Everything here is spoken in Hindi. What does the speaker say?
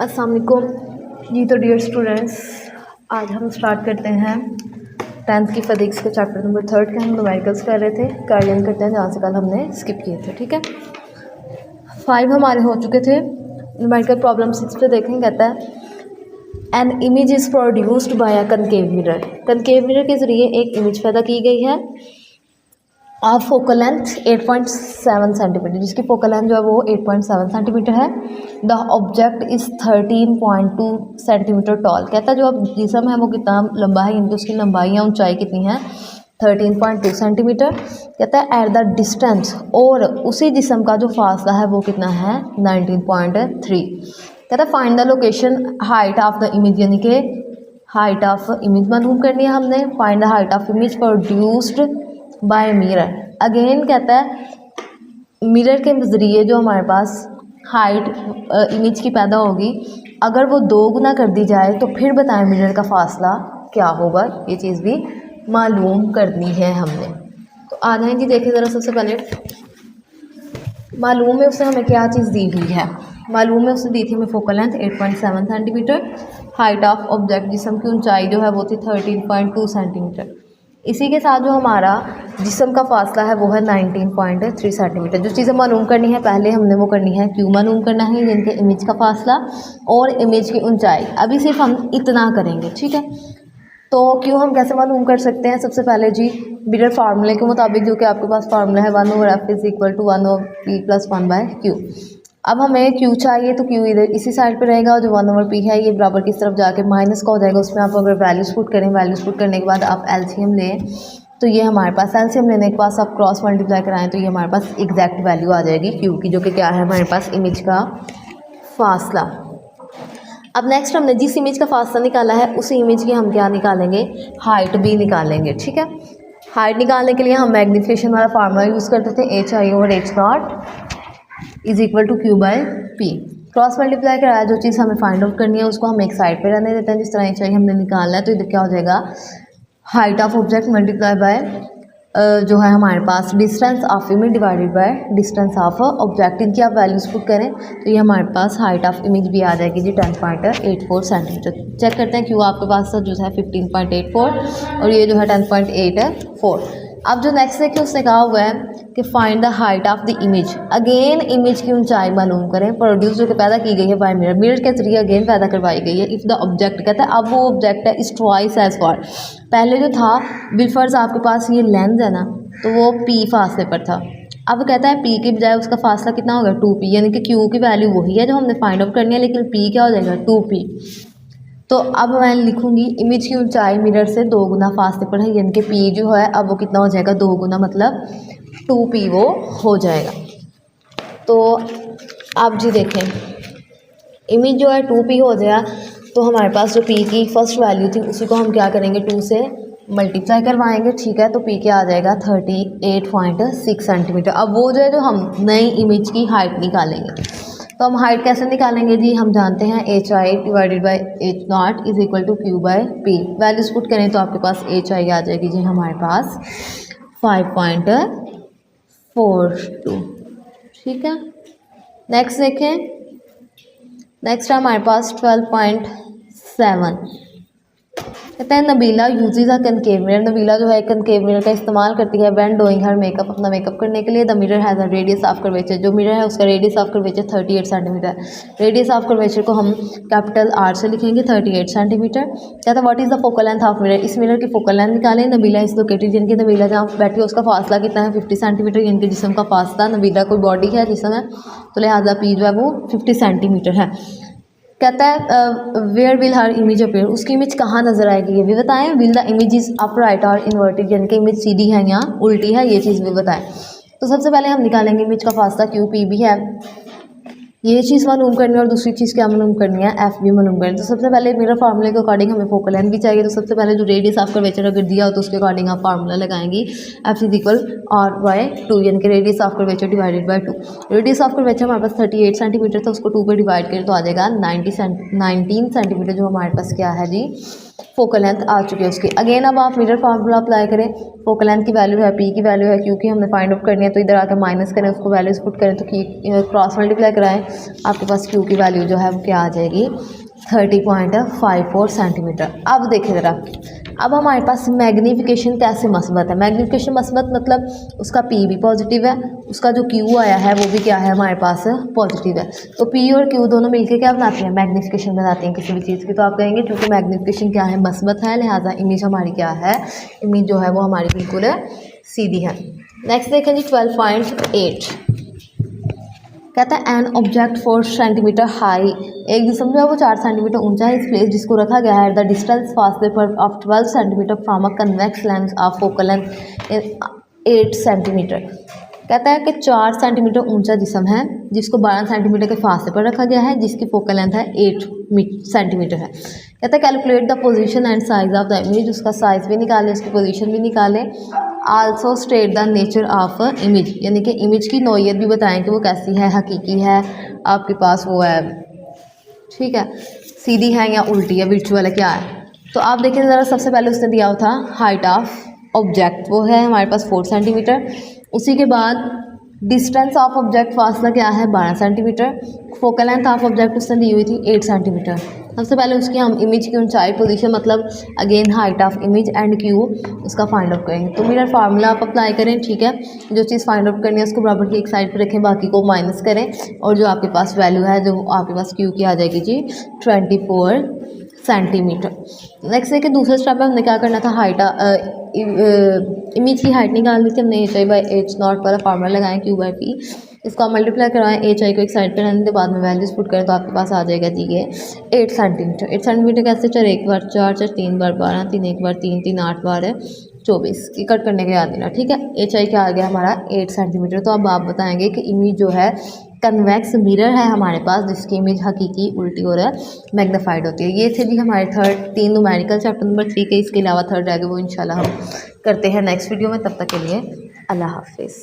अस्सलाम वालेकुम जी। तो डियर स्टूडेंट्स, आज हम स्टार्ट करते हैं 10th की फिजिक्स के चैप्टर नंबर 3 के। हम न्यूमेरिकल्स कर रहे थे, कार्डियन करते हैं जहाँ से कल हमने स्किप किए थे। ठीक है, 5 हमारे हो चुके थे। न्यूमेरिकल प्रॉब्लम 6 पे देखें, कहता है an image is produced by a concave mirror. Concave mirror के ज़रिए एक इमेज पैदा की गई है ऑफ फोकल लेंथ 8.7 सेंटीमीटर, जिसकी फोकल लेंथ जो है वो 8.7 सेंटीमीटर है। The object is 13.2 centimetre toll. कहता है जो अब जिसम है वो कितना लंबा है, इनकी उसकी लंबाई या ऊंचाई कितनी है 13.2 सेंटीमीटर। कहता है एट द डिस्टेंस, और उसी जिसम का जो फासला है वो कितना है 19.3। कहता है find the location height of the image, यानी कि हाइट ऑफ इमेज मालूम करनी है हमने। Find the height of image produced by mirror. Again कहता है मिरर के ज़रिए जो हमारे पास हाइट इमेज की पैदा होगी, अगर वो 2 गुना कर दी जाए तो फिर बताएं मिरर का फासला क्या होगा। ये चीज़ भी मालूम करनी है हमने। तो आ जाएं जी, देखें ज़रा। सबसे पहले मालूम में उसने हमें क्या चीज़ दी हुई है। मालूम में उसने दी थी हमें focal length 8.7 centimetre, height of object जिसम की ऊंचाई जो है वो थी 13.2 सेंटीमीटर। इसी के साथ जो हमारा जिस्म का फासला है वो है 19.3 सेंटीमीटर। जो चीज़ें मालूम करनी है पहले हमने वो करनी है क्यू मालूम करना है, जिनके इमेज का फासला और इमेज की ऊंचाई। अभी सिर्फ हम इतना करेंगे, ठीक है। तो क्यू हम कैसे मालूम कर सकते हैं। सबसे पहले जी मिरर फार्मूले के मुताबिक, जो कि आपके पास फार्मूला है 1/f is equal to 1/p + 1/q। अब हमें क्यू चाहिए तो क्यू इधर इसी साइड पे रहेगा, और जो 1/p है ये बराबर किस तरफ जाके माइनस का हो जाएगा। उसमें आप अगर वैल्यूज पुट करें, वैल्यूज पुट करने के बाद आप एलसीएम लें, तो ये हमारे पास एलसीएम लेने के पास आप क्रॉस मल्टीप्लाई कराएं तो ये हमारे पास एग्जैक्ट वैल्यू आ जाएगी क्यू की, जो कि क्या है हमारे पास इमेज का फासला। अब नेक्स्ट हमने जिस इमेज का फासला निकाला है उसी इमेज की हम क्या निकालेंगे, हाइट भी निकालेंगे। ठीक है, हाइट निकालने के लिए हम मैग्नीफिकेशन वाला फार्मूला यूज़ करते थे, HI/H0 is equal to Q/P। Cross multiply कराया, जो चीज़ हमें फाइंड आउट करनी है उसको हम एक साइड पे रहने देते हैं। जिस तरह HI हमने निकालना है तो इधर क्या हो जाएगा, height of object multiply by जो है हमारे पास distance of image divided by distance of object. इनकी आप वैल्यूज पुट करें तो ये हमारे पास हाइट ऑफ इमेज भी आ जाएगी जी 10.84 सेंटीमीटर। चेक करते हैं क्यों आपके पास जो है 15.84 और ये जो है 10.84। अब जो नेक्स्ट देखिए उसने कहा हुआ है कि find the height of the image. Again image की ऊंचाई मालूम करें। प्रोड्यूस जो कि पैदा की गई है बाय मिरर, मिरर के जरिए अगेन पैदा करवाई गई है। इफ़ द ऑब्जेक्ट, कहता है अब वो ऑब्जेक्ट है इज ट्वाइस एज फार। पहले जो था बिलफर्ज आपके पास ये लेंथ है ना, तो वो p फासले पर था। अब कहता है p के बजाय उसका फासला कितना होगा 2p, यानी कि q की वैल्यू वही है जो हमने फाइंड आउट करनी है, लेकिन p क्या हो जाएगा 2p। तो अब मैं लिखूंगी इमेज की ऊंचाई मिरर से 2 गुना फासले पर है, यानी कि p जो है अब वो कितना हो जाएगा 2 गुना, मतलब 2p वो हो जाएगा। तो आप जी देखें इमेज जो है 2p हो जाएगा, तो हमारे पास जो p की फर्स्ट वैल्यू थी उसी को हम क्या करेंगे 2 से मल्टीप्लाई करवाएंगे। ठीक है, तो p क्या आ जाएगा 38.6 सेंटीमीटर। अब वो जो है जो हम नई इमेज की हाइट निकालेंगे, तो हम हाइट कैसे निकालेंगे जी, हम जानते हैं HI/H0 is equal to Q/P। Values put करें तो आपके पास HI आ जाएगी जी हमारे पास 5.42। ठीक है, नेक्स्ट देखें। नेक्स्ट है हमारे पास 12.7। कहते हैं नबीला यूजेज अ कनकेव मिरर। नबीला जो है कनकेव मिरर का इस्तेमाल करती है व्हेन डूइंग हर मेकअप, अपना मेकअप करने के लिए। The mirror has a radius of curvature. जो मिरर है उसका radius of curvature 38 centimetre. Radius of curvature को हम कैपिटल R से लिखेंगे 38 सेंटीमीटर। कहता है what is the focal length of mirror. इस मिरर की फोकल लेंथ निकालें। नबीला इस लोकेटेड, यानी कि नबीला जहाँ बैठी है उसका फासला कितना है 50 सेंटीमीटर, यानी कि जिस्म का फासला। नबीला कोई बॉडी है जिसम है, तो लिहाजा P जो है वो 50 सेंटीमीटर है। कहता है where will her image appear, उसकी इमेज कहाँ नजर आएगी ये भी बताएं। Will the image is upright और इन्वर्टेड, यानी कि इमेज सीधी है या उल्टी है, ये चीज़ भी बताएं। तो सबसे पहले हम निकालेंगे इमेज का फासला QP भी है, ये चीज़ मालूम करनी है, और दूसरी चीज़ क्या मालूम करनी है F भी मालूम करनी है। तो सबसे पहले मिरर फार्मूले के अकॉर्डिंग हमें फोकल लेंथ भी चाहिए। तो सबसे पहले जो रेडियस ऑफ कर्वेचर अगर दिया हो तो उसके अकॉर्डिंग आप फार्मूला लगाएंगी F इज इक्वल R/2, यानी कि radius of curvature divided by 2। Radius of curvature हमारे पास 38 सेंटीमीटर था, उसको 2 पे डिवाइड करें तो आ जाएगा 19 सेंटीमीटर, जो हमारे पास क्या है जी फोकल लेंथ आ चुकी है उसकी। अगेन अब आप मिरर फार्मूला अप्लाई करें, फोकल लेंथ की वैल्यू है, पी की वैल्यू है, क्यू की हमने फाइंड आउट करनी है, तो इधर आके माइनस करें, उसको वैल्यूज पुट करें, तो की क्रॉस मल्टीप्लाई कराएं, आपके पास क्यू की वैल्यू जो है वो क्या आ जाएगी 30.54 सेंटीमीटर। अब देखिए ज़रा, अब हमारे पास मैग्नीफिकेशन कैसे मस्बत है। मैग्नीफिकेशन मस्बत मतलब उसका पी भी पॉजिटिव है, उसका जो क्यू आया है वो भी क्या है हमारे पास पॉजिटिव है। तो पी और क्यू दोनों मिलके क्या बनाते हैं, मैग्नीफिकेशन बनाते हैं किसी भी चीज़ की। तो आप कहेंगे क्योंकि मैग्नीफिकेशन क्या है, मस्बत है, लिहाजा इमेज हमारी क्या है, इमेज जो है वो हमारी बिल्कुल सीधी है। नेक्स्ट देखें जी 12.8, कहता है एन ऑब्जेक्ट 4 सेंटीमीटर हाई, एक जिसम जो है वो 4 सेंटीमीटर ऊंचा है, इस प्लेस जिसको रखा गया है द डिस्टेंस फासले पर of 12 centimetre from a convex lens of focal length 8 centimetre. कहता है कि 4 सेंटीमीटर ऊंचा जिसम है जिसको 12 सेंटीमीटर के फासले पर रखा गया है, जिसकी फोकल लेंथ है 8 सेंटीमीटर है। कहता है calculate the position and size of the image, उसका साइज़ भी निकालें, उसकी पोजीशन भी निकालें। Also state the nature of image, यानी कि इमेज की नौइयत भी बताएं कि वो कैसी है, हकीकी है, आपके पास वो है, ठीक है, सीधी है या उल्टी है, वर्चुअल है, क्या है। तो आप देखिए ज़रा, सबसे पहले उसने दिया था हाइट ऑफ ऑब्जेक्ट, वो है हमारे पास 4 सेंटीमीटर। उसी के बाद डिस्टेंस ऑफ ऑब्जेक्ट, फासला क्या है 12 centimetre. Focal length of object उसने दी हुई थी 8 सेंटीमीटर। सबसे पहले उसकी हम इमेज की ऊंचाई, पोजीशन मतलब again height of image and Q उसका फाइंड आउट करेंगे। तो मिरर फार्मूला आप अप्लाई करें, ठीक है, जो चीज़ फाइंड आउट करनी है उसको बराबर की एक साइड पर रखें, बाकी को माइनस करें, और जो आपके पास वैल्यू है, जो आपके पास क्यू की आ जाएगी जी 24 सेंटीमीटर। नेक्स्ट देखिए दूसरे स्टेप में हमने क्या करना था, हाइट इमेज की हाइट निकालनी थी हमने, H I by H not वाला फार्मूला लगाएं, क्यू बाई पी, इसको आप मल्टीप्लाई करवाएं, एच आई को एक साइड पर रहने के बाद में वैल्यूज पुट करें, तो आपके पास आ जाएगा जी ये 8 सेंटीमीटर। 8 सेंटीमीटर कैसे, 4 एक बार 4 4 3 बार 12, 3 एक बार 3 3 8 बार है 24, की कट करने के याद देना, ठीक है। एच आई क्या आ गया हमारा 8 सेंटीमीटर। तो अब आप बताएंगे कि इमेज जो है कन्वेक्स मिरर है हमारे पास, जिसकी इमेज हकीकी उल्टी और मैग्नीफाइड होती है। ये थे जी हमारे 3 न्यूमेरिकल चैप्टर नंबर 3 के। इसके अलावा थर्ड रह गए, वो इंशाल्लाह हम करते हैं नेक्स्ट वीडियो में। तब तक के लिए अल्लाह हाफिज़।